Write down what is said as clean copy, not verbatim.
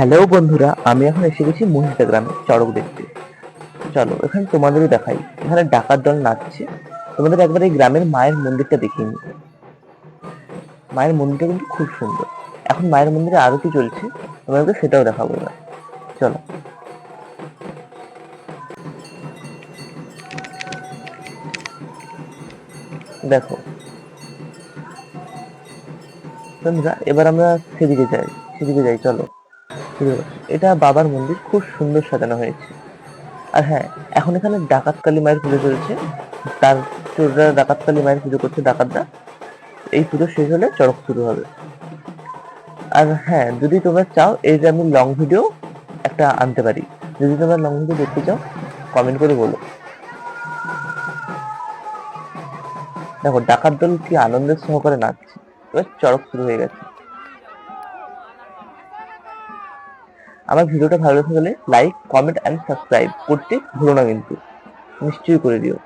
Hello বন্ধুরা, আমি এখন এসে গেছি মহিষদা গ্রামে চড়ক দেখতে। চলো এখানে তোমাদেরও দেখাই। এখানে ডাকাত দল নাচছে। তোমাদের একবার এই গ্রামের মায়ের মন্দিরটা দেখিয়ে নিই। মায়ের মন্দিরটা কিন্তু খুব সুন্দর। এখন মায়ের মন্দিরে আরতি চলছে, তোমাদেরকে সেটাও দেখাবো এবার। চলো দেখো বন্ধুরা, এবার আমরা সেদিকে যাই চলো। এটা বাবার মন্দির, খুব সুন্দর সাজানো হয়েছে। আর হ্যাঁ, এখন এখানে ডাকাত কালী মায়ের পুজো চলছে। তার চোররা ডাকাত কালী মায়ের পুজো করছে, ডাকাতরা। এই পুজো শেষ হলে চড়ক শুরু হবে। আর হ্যাঁ, যদি তোমরা চাও এই যে আমি লং ভিডিও একটা আনতে পারি। যদি তোমরা লং ভিডিও দেখতে চাও কমেন্ট করে বলো। দেখো ডাকাত দল কি আনন্দের সহকারে নাচছে। এবার চড়ক শুরু হয়ে গেছে। আমার ভিডিওটা ভালো লাগলে লাইক, কমেন্ট এন্ড সাবস্ক্রাইব করতে ভুলো না কিন্তু। নিশ্চয়ই করে দিও।